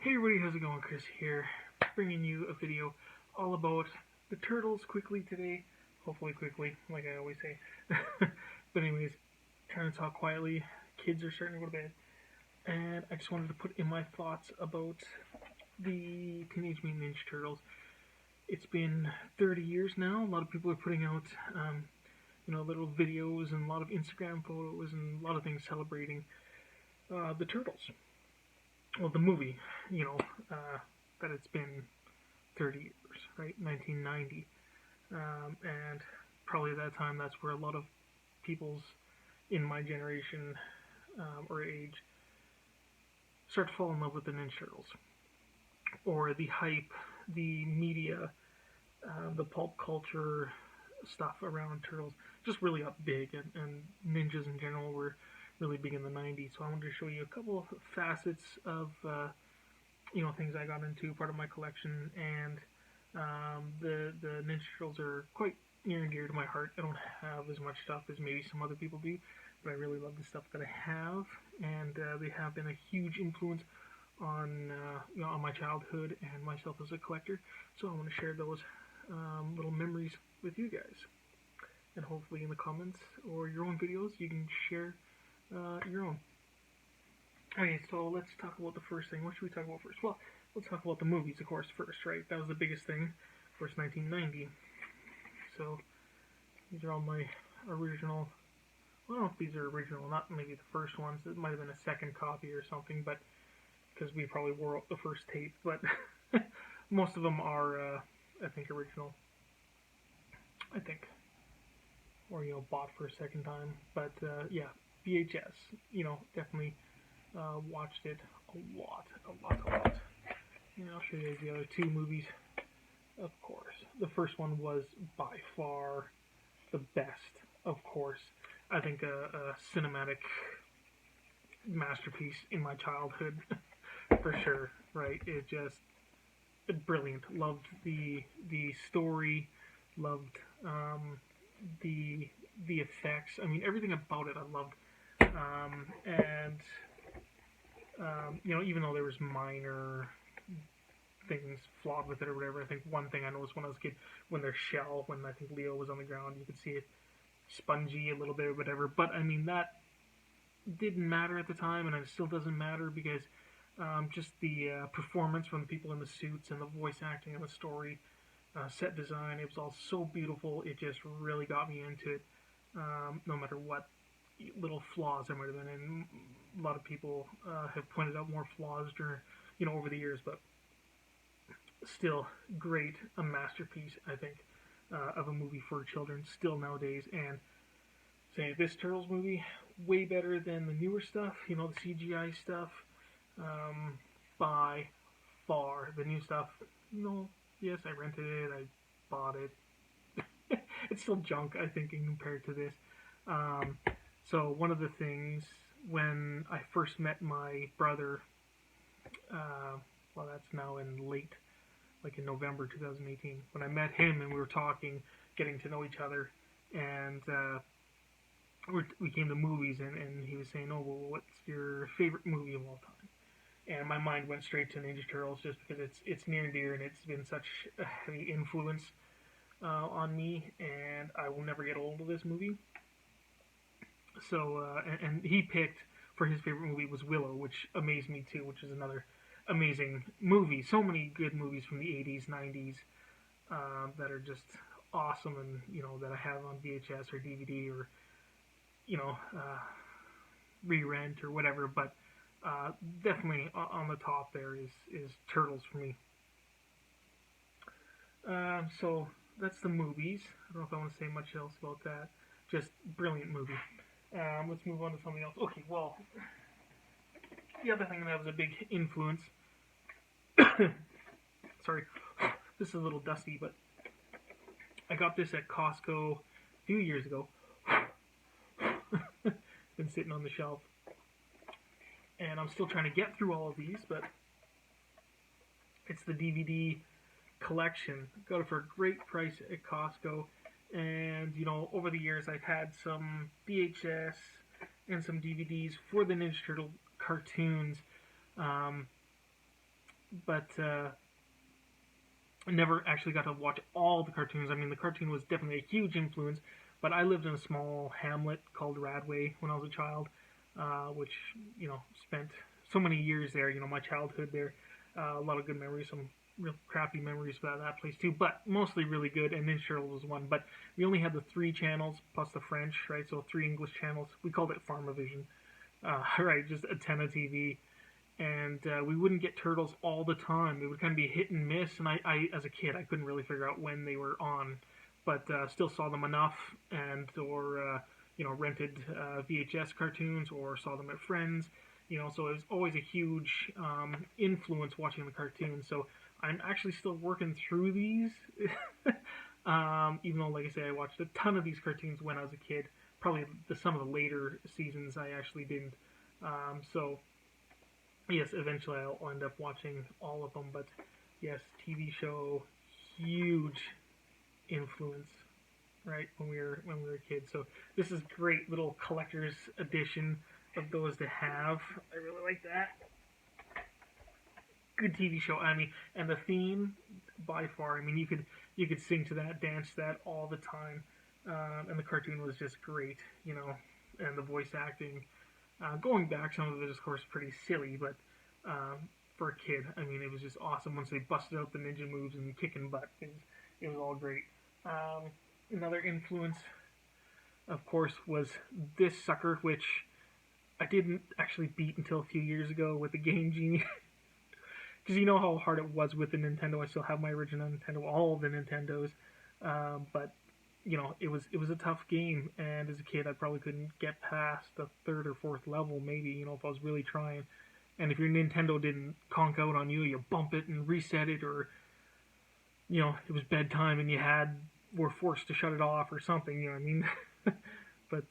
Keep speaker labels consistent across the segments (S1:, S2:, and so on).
S1: Hey everybody, how's it going? Chris here, bringing you a video all about the turtles quickly today. Hopefully quickly, like I always say. But anyways, trying to talk quietly. Kids are starting to go to bed. And I just wanted to put in my thoughts about the Teenage Mutant Ninja Turtles. It's been 30 years now. A lot of people are putting out, little videos and a lot of Instagram photos and a lot of things celebrating the Turtles. Well, the movie, that it's been 30 years, right? 1990. And probably at that time, that's where a lot of people's in my generation or age start to fall in love with the Ninja Turtles. Or the hype, the media, the pulp culture stuff around Turtles just really got big, and ninjas in general were really big in the 90s. So I wanted to show you a couple of facets of things I got into, part of my collection, and the Ninja Turtles are quite near and dear to my heart. I don't have as much stuff as maybe some other people do, but I really love the stuff that I have, and they have been a huge influence on on my childhood and myself as a collector. So I want to share those little memories with you guys, and hopefully in the comments or your own videos you can share your own. Okay, so let's talk about the first thing. What should we talk about first? Well, let's talk about the movies, of course, first, right? That was the biggest thing. Of course, 1990. So these are all my original. Well, I don't know if these are original, not maybe the first ones. It might have been a second copy or something, but because we probably wore up the first tape. But most of them are, I think, original. I think, or bought for a second time. But yeah, VHS. Definitely watched it a lot. And I'll show you the other two movies. Of course, the first one was by far the best. Of course, I think a cinematic masterpiece in my childhood, for sure. Right? It's brilliant. Loved the story. Loved the effects. I mean, everything about it I loved. And even though there was minor things flawed with it or whatever, I think one thing I noticed when I was a kid, when their shell, when I think Leo was on the ground, you could see it spongy a little bit or whatever. But I mean, that didn't matter at the time, and it still doesn't matter because just the performance from the people in the suits and the voice acting and the story, set design, it was all so beautiful. It just really got me into it, no matter what little flaws there might have been. And a lot of people have pointed out more flaws during, over the years, but still great, a masterpiece, I think, of a movie for children still nowadays. And say this Turtles movie, way better than the newer stuff, the CGI stuff, by far. The new stuff, yes, I rented it, I bought it. It's still junk, I think, compared to this. So one of the things, when I first met my brother, well, that's now in November 2018, when I met him and we were talking, getting to know each other, and we came to movies, and he was saying, oh, well, what's your favorite movie of all time? And my mind went straight to Ninja Turtles, just because it's near and dear, and it's been such a heavy influence on me, and I will never get old of this movie. So, and he picked, for his favorite movie, was Willow, which amazed me too, which is another amazing movie. So many good movies from the 80s, 90s that are just awesome, and, that I have on VHS or DVD or, re-rent or whatever, but definitely on the top there is Turtles for me. So that's the movies. I don't know if I want to say much else about that. Just brilliant movie. Let's move on to something else. Okay, well, the other thing that was a big influence, sorry, this is a little dusty, but I got this at Costco a few years ago. Been sitting on the shelf, and I'm still trying to get through all of these, but it's the DVD collection. Got it for a great price at Costco. And, over the years I've had some VHS and some DVDs for the Ninja Turtle cartoons. but I never actually got to watch all the cartoons. I mean, the cartoon was definitely a huge influence, but I lived in a small hamlet called Radway when I was a child, which, spent so many years there, my childhood there. A lot of good memories, some real crappy memories about that place too, but mostly really good, and Ninja Turtles was one. But we only had the 3 channels plus the French, right? So 3 English channels. We called it Farmavision, right? Just antenna TV, and we wouldn't get Turtles all the time. It would kind of be hit and miss, and I as a kid, I couldn't really figure out when they were on, but still saw them enough, and or rented VHS cartoons or saw them at friends. So it was always a huge influence watching the cartoons. So I'm actually still working through these, even though, like I say, I watched a ton of these cartoons when I was a kid. Probably some of the later seasons I actually didn't. So yes, eventually I'll end up watching all of them. But yes, TV show, huge influence, right? When we were kids. So this is great little collector's edition of those to have. I really like that. Good TV show. I mean, and the theme by far. I mean, you could sing to that, dance to that all the time. And the cartoon was just great, and the voice acting. Going back, some of it is, of course, pretty silly, but for a kid, I mean, it was just awesome once they busted out the ninja moves and kicking butt. It was all great. Another influence, of course, was this sucker, which I didn't actually beat until a few years ago with the Game Genie. Because you know how hard it was with the Nintendo. I still have my original Nintendo, all of the Nintendos, but it was a tough game, and as a kid, I probably couldn't get past the third or fourth level, maybe, if I was really trying. And if your Nintendo didn't conk out on you, you bump it and reset it, or it was bedtime and you were forced to shut it off or something. You know what I mean? But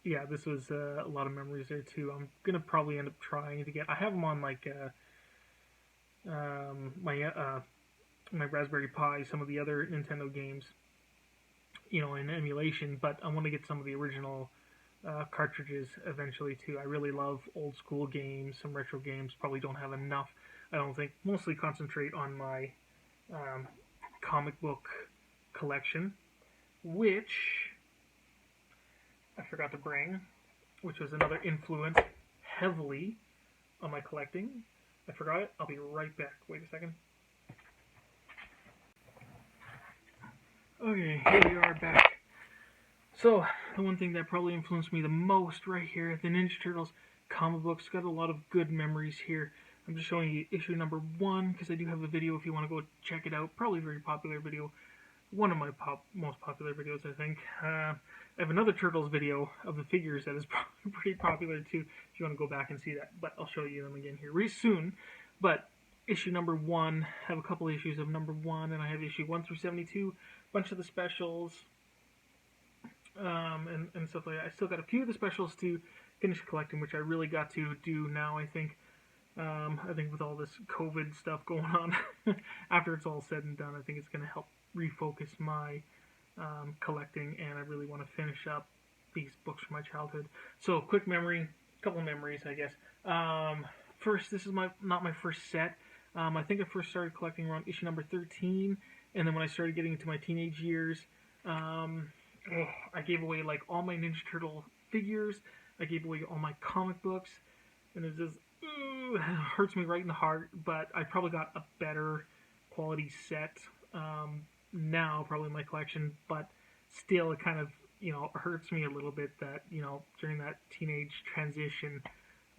S1: yeah, this was a lot of memories there too. I'm gonna probably end up trying to get. I have them on like my Raspberry Pi, some of the other Nintendo games, in emulation. But I want to get some of the original cartridges eventually too. I really love old school games, some retro games. Probably don't have enough. I don't think. Mostly concentrate on my comic book collection, which I forgot to bring, which was another influence heavily on my collecting. I forgot it. I'll be right back. Wait a second. Okay, here we are back. So, the one thing that probably influenced me the most right here, the Ninja Turtles comic books. Got a lot of good memories here. I'm just showing you issue number 1 because I do have a video if you want to go check it out. Probably a very popular video. One of my most popular videos, I think. I have another Turtles video of the figures that is probably pretty popular too, if you want to go back and see that. But I'll show you them again here very soon. But issue number 1, I have a couple issues of number 1, and I have issue 1 through 72, a bunch of the specials, and stuff like that. I still got a few of the specials to finish collecting, which I really got to do now, I think. I think with all this COVID stuff going on, after it's all said and done, I think it's going to help refocus my collecting, and I really want to finish up these books from my childhood. So, quick memory, couple of memories, I guess. First, this is not my first set. I think I first started collecting around issue number 13, and then when I started getting into my teenage years, I gave away like all my Ninja Turtle figures. I gave away all my comic books, and it just hurts me right in the heart. But I probably got a better quality set now, probably in my collection. But still, it kind of hurts me a little bit that during that teenage transition,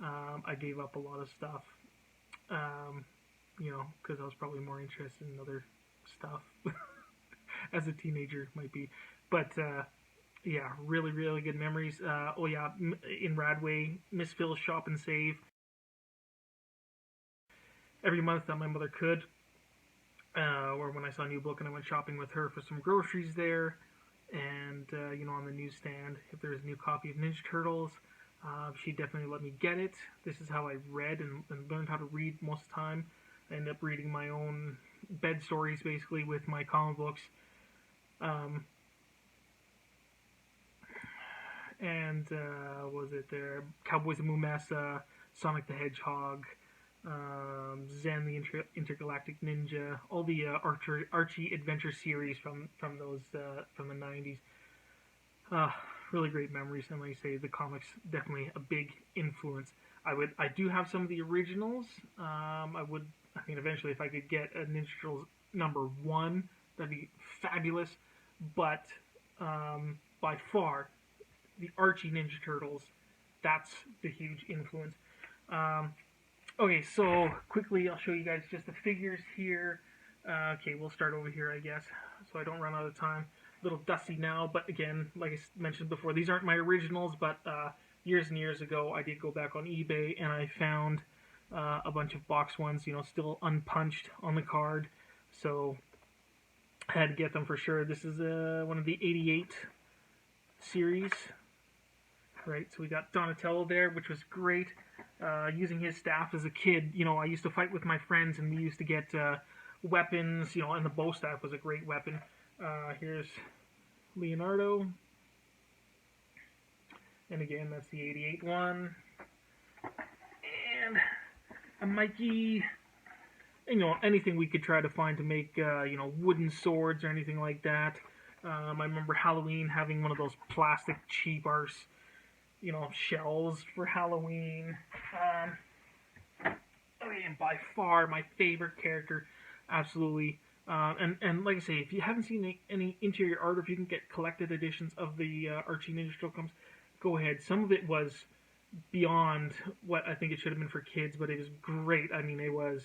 S1: I gave up a lot of stuff. Because I was probably more interested in other stuff as a teenager might be. But yeah, really, really good memories. Oh yeah, in Radway, Miss Phil's Shop and Save. Every month that my mother could, or when I saw a new book and I went shopping with her for some groceries there, and on the newsstand, if there's a new copy of Ninja Turtles, she definitely let me get it. This is how I read and learned how to read most of the time. I ended up reading my own bed stories basically with my comic books. And was it there? Cowboys of Moomessa, Sonic the Hedgehog, Zen the Intergalactic Ninja, all the Archie adventure series from those from the 90s. Uh, really great memories, and like I say, the comics definitely a big influence. I do have some of the originals. I mean, eventually, if I could get a Ninja Turtles #1, that'd be fabulous. But by far, the Archie Ninja Turtles, that's the huge influence. Um, okay, so quickly, I'll show you guys just the figures here. Okay, we'll start over here, I guess, so I don't run out of time. A little dusty now, but again, like I mentioned before, these aren't my originals, but years and years ago, I did go back on eBay, and I found a bunch of box ones, still unpunched on the card, so I had to get them for sure. This is one of the 88 series, right? So we got Donatello there, which was great. Using his staff as a kid, I used to fight with my friends, and we used to get weapons, and the bow staff was a great weapon. Here's Leonardo, and again, that's the 88 one, and a Mikey, anything we could try to find to make, wooden swords or anything like that. I remember Halloween having one of those plastic cheap arse, shells for Halloween. And by far my favorite character, absolutely. And like I say, if you haven't seen any interior art, or if you can get collected editions of the Archie Ninja Turtles, go ahead. Some of it was beyond what I think it should have been for kids, but it was great. I mean, it was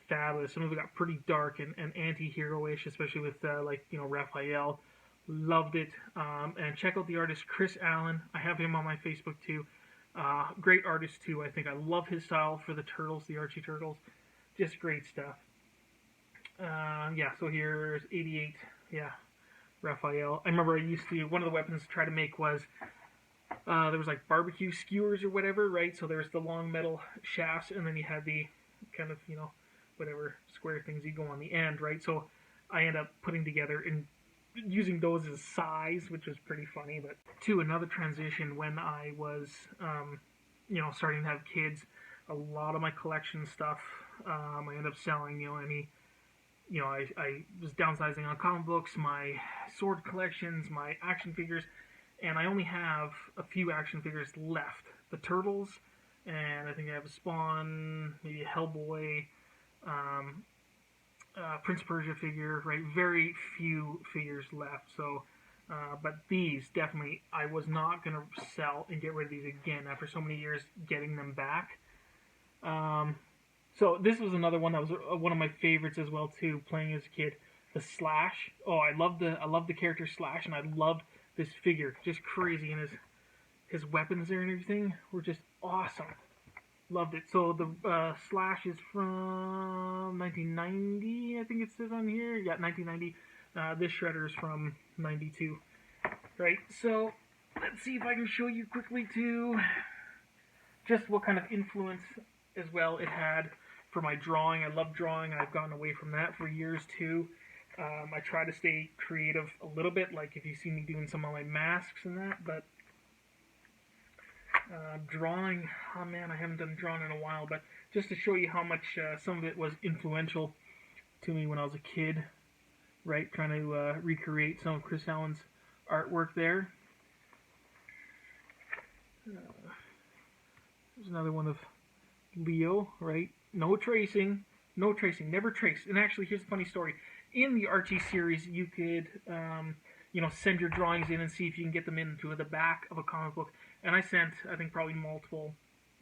S1: fabulous. Some of it got pretty dark and anti-hero-ish, especially with Raphael. Loved it. And check out the artist Chris Allen. I have him on my Facebook too. Great artist too. I think I love his style for the Turtles, the Archie Turtles. Just great stuff. Yeah, so here's 88. Yeah, Raphael. I remember I used to, one of the weapons to try to make was, there was like barbecue skewers or whatever, right? So there's the long metal shafts, and then you had the kind of, whatever square things you go on the end, right? So I end up putting together and using those as size, which was pretty funny. But to another transition, when I was, starting to have kids, a lot of my collection stuff, I ended up selling, I was downsizing on comic books, my sword collections, my action figures, and I only have a few action figures left. The Turtles, and I think I have a Spawn, maybe a Hellboy, Prince Persia figure, right? Very few figures left. So, but these definitely, I was not going to sell and get rid of these again after so many years getting them back. So this was another one that was one of my favorites as well too, playing as a kid. The Slash. Oh, I love the character Slash, and I loved this figure. Just crazy, and his weapons there and everything were just awesome. Loved it. So the Slash is from 1990, I think it says on here. Yeah, 1990. This Shredder is from 92. Right, so let's see if I can show you quickly too just what kind of influence as well it had for my drawing. I love drawing, and I've gotten away from that for years too. I try to stay creative a little bit, like if you see me doing some of my masks and that, but drawing, oh man, I haven't done drawing in a while, but just to show you how much some of it was influential to me when I was a kid, right, trying to recreate some of Chris Allen's artwork there. There's another one of Leo, right? No tracing, never trace. And actually, here's a funny story. In the Archie series, you could, send your drawings in and see if you can get them into the back of a comic book. And I sent, I think, probably multiple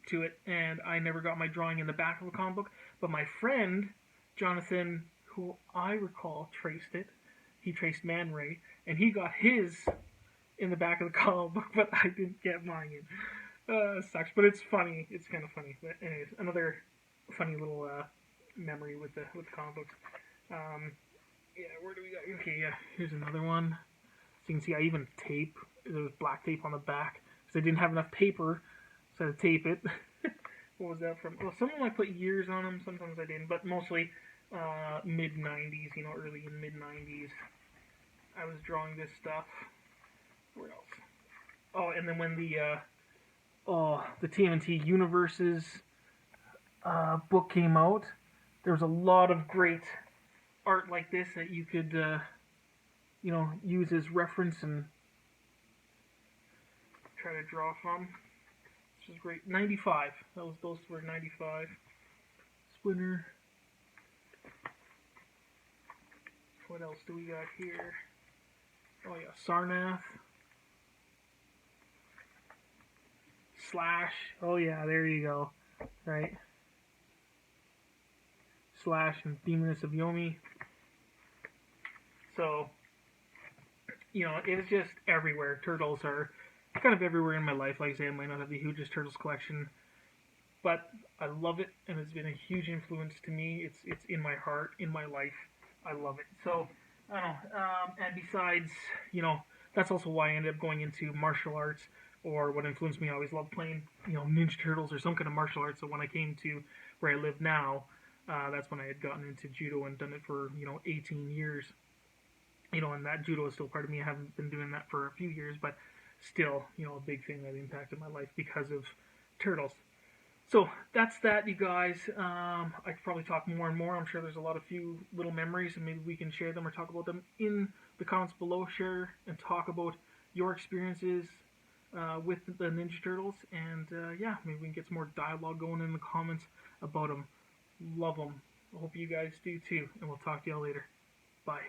S1: to it, and I never got my drawing in the back of a comic book. But my friend, Jonathan, who I recall traced it, he traced Man Ray, and he got his in the back of the comic book, but I didn't get mine in. Sucks, but it's funny. It's kind of funny. But anyways, another funny little memory with the comic books. Yeah, where do we go? Okay, yeah, here's another one. So you can see I even tape. There was black tape on the back because I didn't have enough paper, so I had to tape it. What was that from? Well, some of them I put years on them, sometimes I didn't, but mostly mid-90s, early in mid-90s. I was drawing this stuff. Where else? Oh, and then when the TMNT universes book came out, there was a lot of great art like this that you could, use as reference and try to draw from. This is great. 95. Those were 95. Splinter. What else do we got here? Oh yeah, Sarnath. Slash. Oh yeah, there you go. Right. Slash and Demoness of Yomi. So, it's just everywhere. Turtles are kind of everywhere in my life. Like I say, I might not have the hugest Turtles collection, but I love it, and it's been a huge influence to me. It's in my heart, in my life. I love it. So, I don't know. And besides, that's also why I ended up going into martial arts, or what influenced me. I always loved playing, Ninja Turtles or some kind of martial arts. So when I came to where I live now, that's when I had gotten into judo and done it for 18 years. And that judo is still part of me. I haven't been doing that for a few years, but still, a big thing that impacted my life because of turtles. So that's that, you guys. I could probably talk more and more. I'm sure there's a lot of few little memories, and maybe we can share them or talk about them in the comments below. Share and talk about your experiences with the Ninja Turtles, and yeah, maybe we can get some more dialogue going in the comments about them. Love them. I hope you guys do too, and we'll talk to y'all later. Bye.